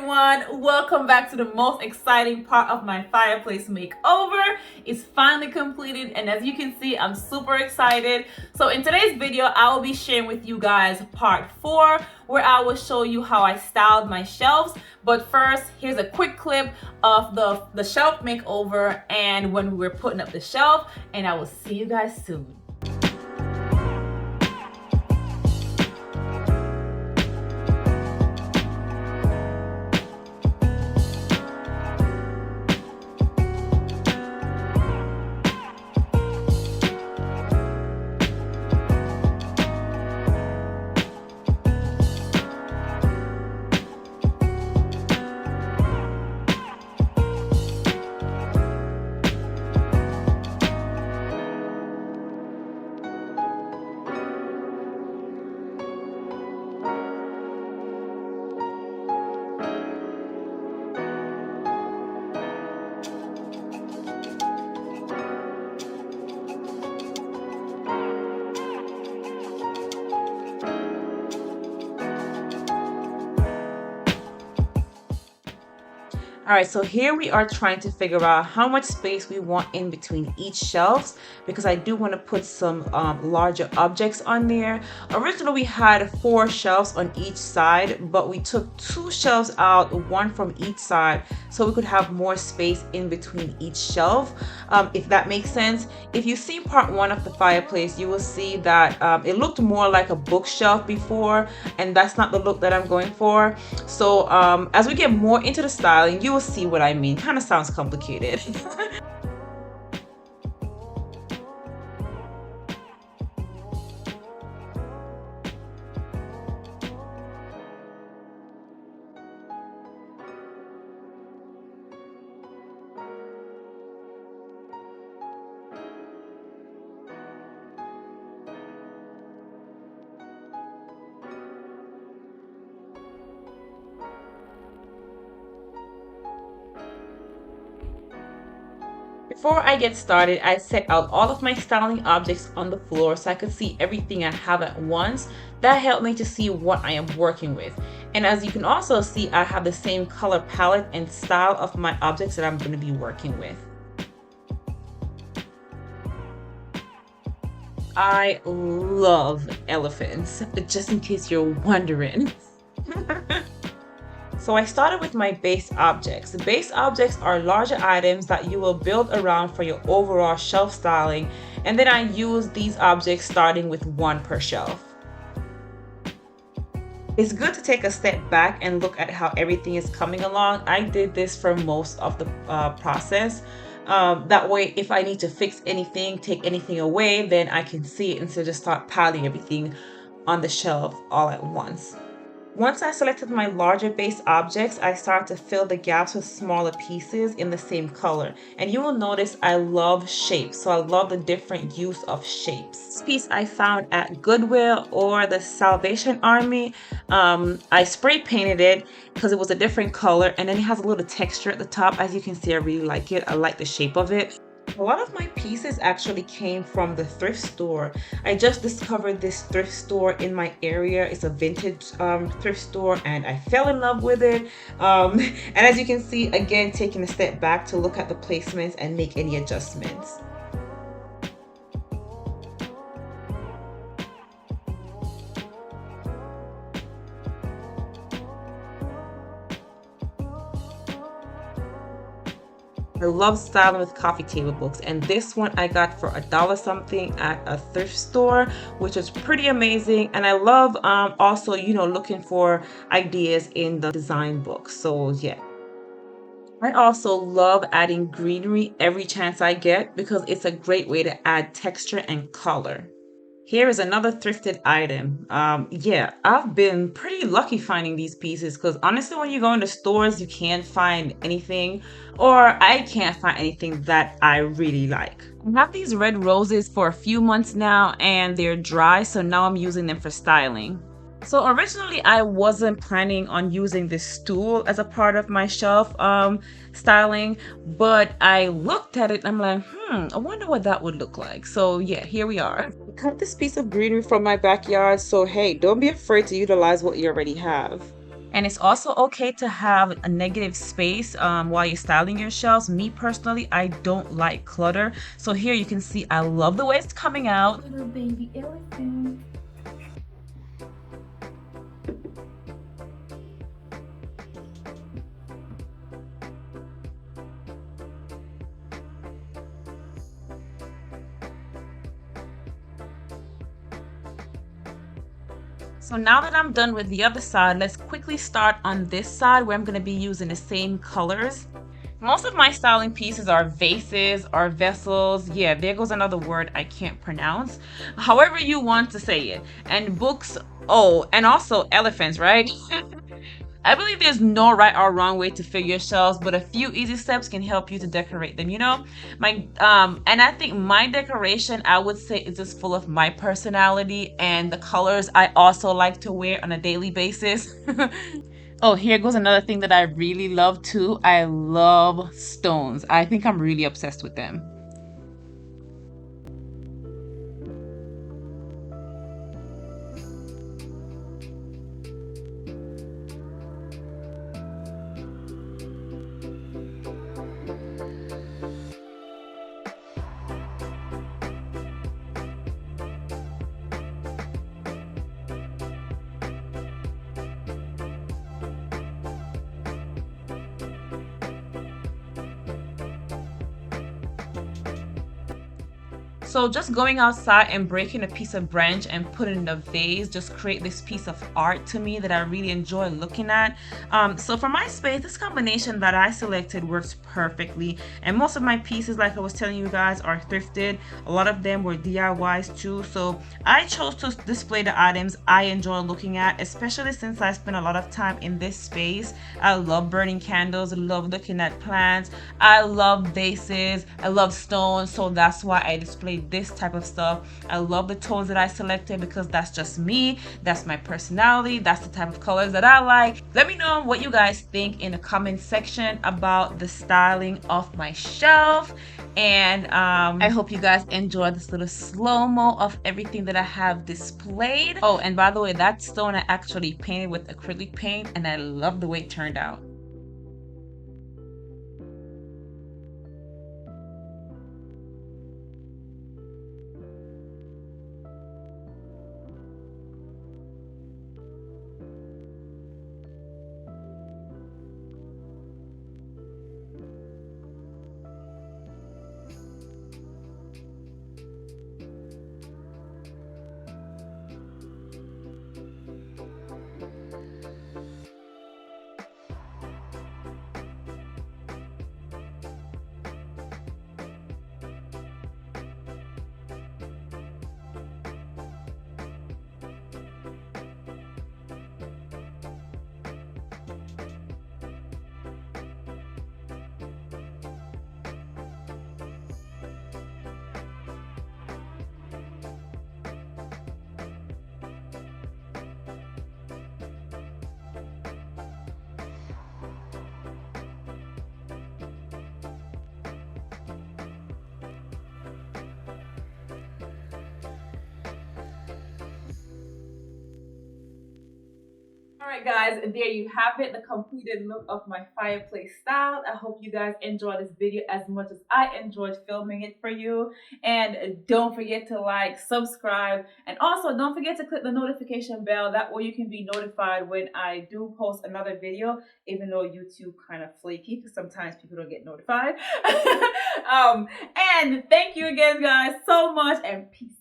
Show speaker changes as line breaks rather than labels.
everyone, welcome back to the most exciting part of my fireplace makeover. It's finally completed, and as you can see, I'm super excited. So in today's video, I will be sharing with you guys part 4, where I will show you how I styled my shelves. But first, here's a quick clip of the shelf makeover and when we were putting up the shelf, and I will see you guys soon. All right, so here we are trying to figure out how much space we want in between each shelves, because I do want to put some larger objects on there. Originally, we had 4 shelves on each side, but we took 2 shelves out, one from each side, so we could have more space in between each shelf, if that makes sense. If you see part 1 of the fireplace, you will see that it looked more like a bookshelf before, and that's not the look that I'm going for. So as we get more into the styling, you will see what I mean. Kind of sounds complicated. Before I get started, I set out all of my styling objects on the floor so I could see everything I have at once. That helped me to see what I am working with. And as you can also see, I have the same color palette and style of my objects that I'm going to be working with. I love elephants, just in case you're wondering. So I started with my base objects. The base objects are larger items that you will build around for your overall shelf styling, and then I use these objects starting with 1 per shelf. It's good to take a step back and look at how everything is coming along. I did this for most of the process. That way, if I need to fix anything, take anything away, then I can see it instead of just start piling everything on the shelf all at once. Once I selected my larger base objects, I start to fill the gaps with smaller pieces in the same color. And you will notice I love shapes, so I love the different use of shapes. This piece I found at Goodwill or the Salvation Army. I spray painted it because it was a different color, and then it has a little texture at the top. As you can see, I really like it. I like the shape of it. A lot of my pieces actually came from the thrift store. I just discovered this thrift store in my area. It's a vintage thrift store, and I fell in love with it. And as you can see, again, taking a step back to look at the placements and make any adjustments. I love styling with coffee table books, and this one I got for $1 something at a thrift store, which is pretty amazing. And I love also, looking for ideas in the design books. So yeah. I also love adding greenery every chance I get because it's a great way to add texture and color. Here is another thrifted item. Yeah, I've been pretty lucky finding these pieces because honestly, when you go into stores, you can't find anything, or I can't find anything that I really like. I have these red roses for a few months now, and they're dry, so now I'm using them for styling. So originally I wasn't planning on using this stool as a part of my shelf styling, but I looked at it and I'm like, I wonder what that would look like. So yeah, here we are. I cut this piece of greenery from my backyard, so hey, don't be afraid to utilize what you already have. And it's also okay to have a negative space while you're styling your shelves. Me personally, I don't like clutter. So here you can see I love the way it's coming out. Little baby elephant. So now that I'm done with the other side, let's quickly start on this side where I'm going to be using the same colors. Most of my styling pieces are vases or vessels. Yeah, there goes another word I can't pronounce. However you want to say it. And books, oh, and also elephants, right? I believe there's no right or wrong way to fill your shelves, but a few easy steps can help you to decorate them. You know, and I think my decoration, I would say, is just full of my personality and the colors I also like to wear on a daily basis. Oh, here goes another thing that I really love too. I love stones. I think I'm really obsessed with them. So just going outside and breaking a piece of branch and putting in a vase just create this piece of art to me that I really enjoy looking at. So for my space, this combination that I selected works perfectly. And most of my pieces, like I was telling you guys, are thrifted. A lot of them were DIYs too. So I chose to display the items I enjoy looking at, especially since I spend a lot of time in this space. I love burning candles, I love looking at plants, I love vases, I love stones. So that's why I display this type of stuff. I love the tones that I selected because that's just me, that's my personality, that's the type of colors that I like. Let me know what you guys think in the comment section about the styling of my shelf. And I hope you guys enjoy this little slow-mo of everything that I have displayed. Oh, and by the way, that stone I actually painted with acrylic paint and I love the way it turned out. All right, guys, there you have it, the completed look of my fireplace style. I hope you guys enjoyed this video as much as I enjoyed filming it for you. And don't forget to like, subscribe, and also don't forget to click the notification bell. That way you can be notified when I do post another video, even though YouTube kind of flaky because sometimes people don't get notified. And thank you again, guys, so much, and peace